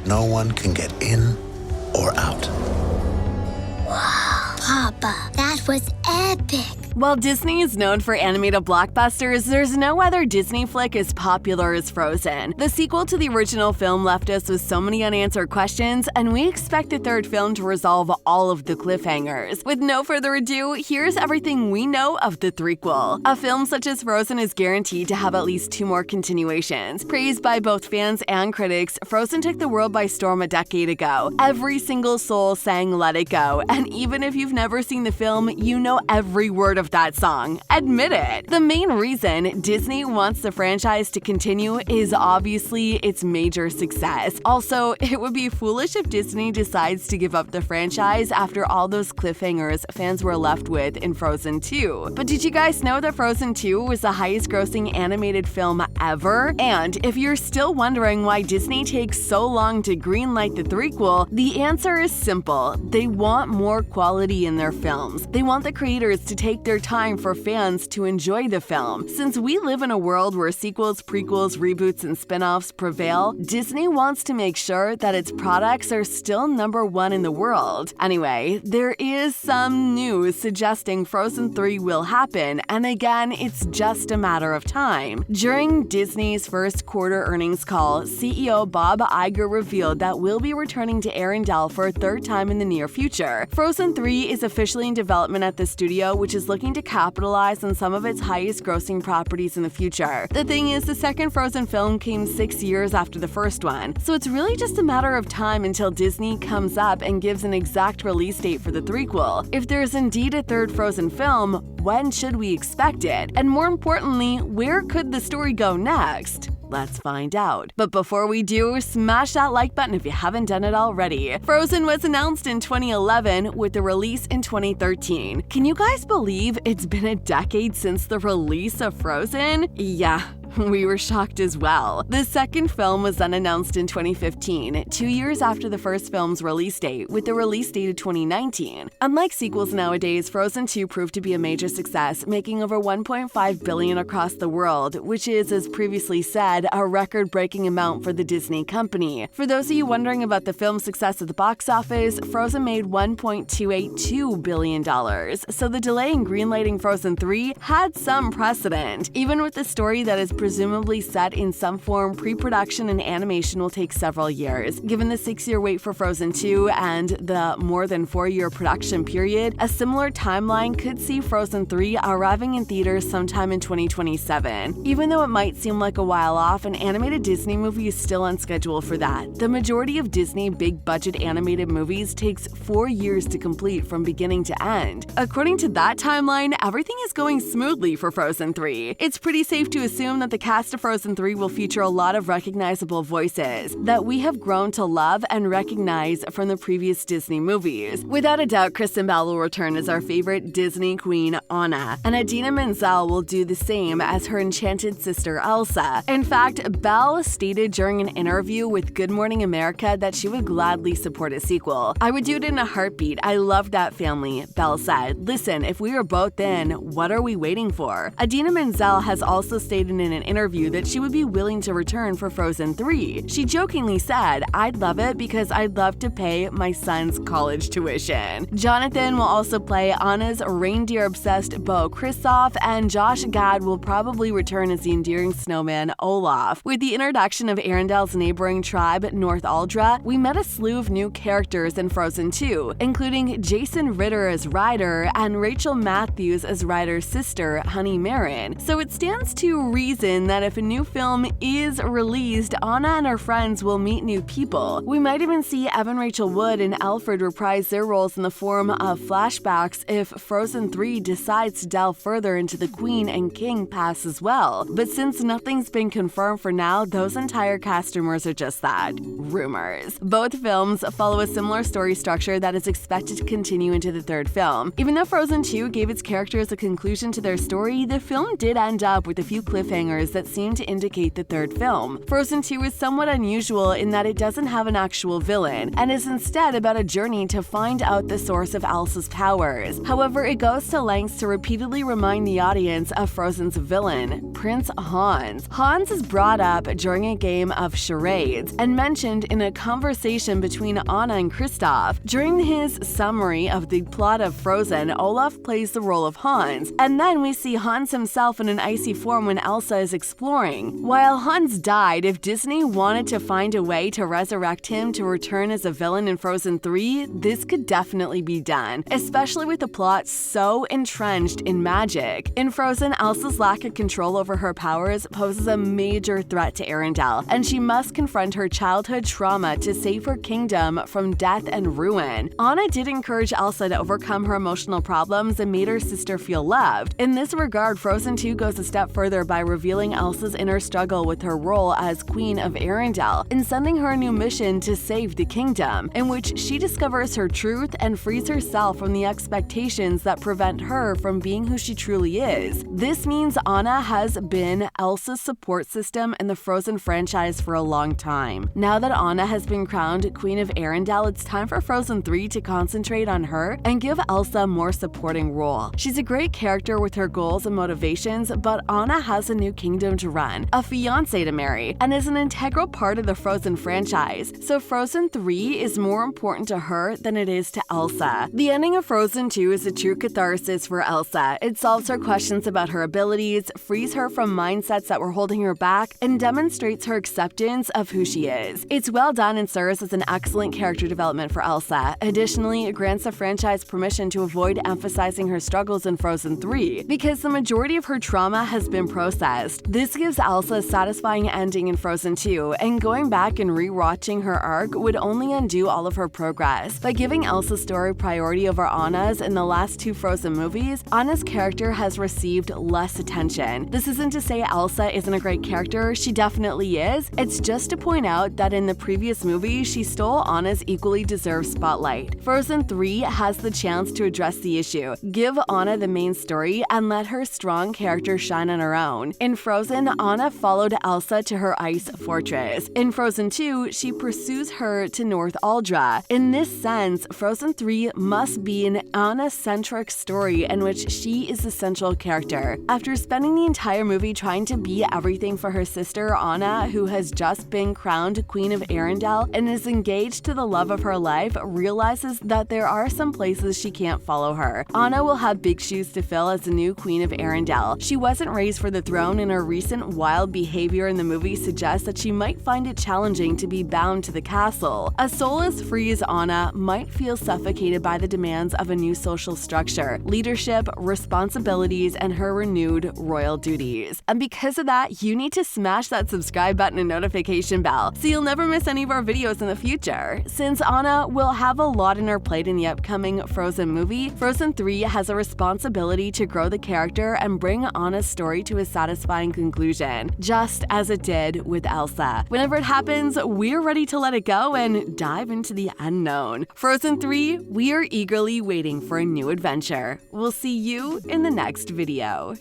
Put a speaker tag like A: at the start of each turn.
A: no one can get in or out.
B: Papa, that was epic.
C: While Disney is known for animated blockbusters, there's no other Disney flick as popular as Frozen. The sequel to the original film left us with so many unanswered questions, and we expect the third film to resolve all of the cliffhangers. With no further ado, here's everything we know of the threequel. A film such as Frozen is guaranteed to have at least 2 more continuations. Praised by both fans and critics, Frozen took the world by storm a decade ago. Every single soul sang Let It Go, and even if you've never seen the film, you know every word of that song. Admit it! The main reason Disney wants the franchise to continue is obviously its major success. Also, it would be foolish if Disney decides to give up the franchise after all those cliffhangers fans were left with in Frozen 2. But did you guys know that Frozen 2 was the highest grossing animated film ever? And if you're still wondering why Disney takes so long to greenlight the threequel, the answer is simple. They want more quality in their films. They want the creators to take their time for fans to enjoy the film. Since we live in a world where sequels, prequels, reboots, and spin-offs prevail, Disney wants to make sure that its products are still #1 in the world. Anyway, there is some news suggesting Frozen 3 will happen, and again, it's just a matter of time. During Disney's first quarter earnings call, CEO Bob Iger revealed that we'll be returning to Arendelle for a 3rd time in the near future. Frozen 3 is officially in development at the studio, which is looking to capitalize on some of its highest grossing properties in the future. The thing is, the second Frozen film came 6 years after the first one, so it's really just a matter of time until Disney comes up and gives an exact release date for the threequel. If there's indeed a 3rd Frozen film, when should we expect it? And more importantly, where could the story go next? Let's find out. But before we do, smash that like button if you haven't done it already. Frozen was announced in 2011 with the release in 2013. Can you guys believe it's been a decade since the release of Frozen? Yeah. We were shocked as well. The second film was then announced in 2015, 2 years after the first film's release date, with the release date of 2019. Unlike sequels nowadays, Frozen 2 proved to be a major success, making over $1.5 billion across the world, which is, as previously said, a record-breaking amount for the Disney company. For those of you wondering about the film's success at the box office, Frozen made $1.282 billion, so the delay in greenlighting Frozen 3 had some precedent. Even with the story that is presumably set in some form, pre-production and animation will take several years. Given the 6-year wait for Frozen 2 and the more than 4-year production period, a similar timeline could see Frozen 3 arriving in theaters sometime in 2027. Even though it might seem like a while off, an animated Disney movie is still on schedule for that. The majority of Disney big-budget animated movies takes 4 years to complete from beginning to end. According to that timeline, everything is going smoothly for Frozen 3. It's pretty safe to assume that the cast of Frozen 3 will feature a lot of recognizable voices that we have grown to love and recognize from the previous Disney movies. Without a doubt, Kristen Bell will return as our favorite Disney queen, Anna, and Idina Menzel will do the same as her enchanted sister, Elsa. In fact, Bell stated during an interview with Good Morning America that she would gladly support a sequel. "I would do it in a heartbeat. I love that family," Bell said. "Listen, if we are both in, what are we waiting for?" Idina Menzel has also stated in an interview that she would be willing to return for Frozen 3. She jokingly said, "I'd love it because I'd love to pay my son's college tuition." Jonathan will also play Anna's reindeer-obsessed Bo Kristoff, and Josh Gad will probably return as the endearing snowman Olaf. With the introduction of Arendelle's neighboring tribe, North Aldra, we met a slew of new characters in Frozen 2, including Jason Ritter as Ryder and Rachel Matthews as Ryder's sister, Honey Marin. So it stands to reason that if a new film is released, Anna and her friends will meet new people. We might even see Evan Rachel Wood and Alfred reprise their roles in the form of flashbacks if Frozen 3 decides to delve further into the Queen and King past as well. But since nothing's been confirmed for now, those entire cast rumors are just that, rumors. Both films follow a similar story structure that is expected to continue into the third film. Even though Frozen 2 gave its characters a conclusion to their story, the film did end up with a few cliffhangers cliffhangers that seem to indicate the third film. Frozen 2 is somewhat unusual in that it doesn't have an actual villain, and is instead about a journey to find out the source of Elsa's powers. However, it goes to lengths to repeatedly remind the audience of Frozen's villain, Prince Hans. Hans is brought up during a game of charades and mentioned in a conversation between Anna and Kristoff. During his summary of the plot of Frozen, Olaf plays the role of Hans, and then we see Hans himself in an icy form when Elsa is exploring. While Hans died, if Disney wanted to find a way to resurrect him to return as a villain in Frozen 3, this could definitely be done, especially with the plot so entrenched in magic. In Frozen, Elsa's lack of control over her powers poses a major threat to Arendelle, and she must confront her childhood trauma to save her kingdom from death and ruin. Anna did encourage Elsa to overcome her emotional problems and made her sister feel loved. In this regard, Frozen 2 goes a step further by revealing Elsa's inner struggle with her role as Queen of Arendelle and sending her a new mission to save the kingdom, in which she discovers her truth and frees herself from the expectations that prevent her from being who she truly is. This means Anna has been Elsa's support system in the Frozen franchise for a long time. Now that Anna has been crowned Queen of Arendelle, it's time for Frozen 3 to concentrate on her and give Elsa a more supporting role. She's a great character with her goals and motivations, but Anna has a new kingdom to run, a fiancé to marry, and is an integral part of the Frozen franchise, so Frozen 3 is more important to her than it is to Elsa. The ending of Frozen 2 is a true catharsis for Elsa. It solves her questions about her abilities, frees her from mindsets that were holding her back, and demonstrates her acceptance of who she is. It's well done and serves as an excellent character development for Elsa. Additionally, it grants the franchise permission to avoid emphasizing her struggles in Frozen 3, because the majority of her trauma has been processed. This gives Elsa a satisfying ending in Frozen 2, and going back and re-watching her arc would only undo all of her progress. By giving Elsa's story priority over Anna's in the last two Frozen movies, Anna's character has received less attention. This isn't to say Elsa isn't a great character, she definitely is. It's just to point out that in the previous movie, she stole Anna's equally deserved spotlight. Frozen 3 has the chance to address the issue, give Anna the main story, and let her strong character shine on her own. In Frozen, Anna followed Elsa to her ice fortress. In Frozen 2, she pursues her to North Aldra. In this sense, Frozen 3 must be an Anna-centric story in which she is the central character. After spending the entire movie trying to be everything for her sister, Anna, who has just been crowned Queen of Arendelle and is engaged to the love of her life, realizes that there are some places she can't follow her. Anna will have big shoes to fill as the new Queen of Arendelle. She wasn't raised for the throne, and her recent wild behavior in the movie suggests that she might find it challenging to be bound to the castle. A soul as free as Anna might feel suffocated by the demands of a new social structure, leadership, responsibilities, and her renewed royal duties. And because of that, you need to smash that subscribe button and notification bell so you'll never miss any of our videos in the future. Since Anna will have a lot in her plate in the upcoming Frozen movie, Frozen 3 has a responsibility to grow the character and bring Anna's story to a satisfying conclusion, just as it did with Elsa. Whenever it happens, we're ready to let it go and dive into the unknown. Frozen 3, we are eagerly waiting for a new adventure. We'll see you in the next video.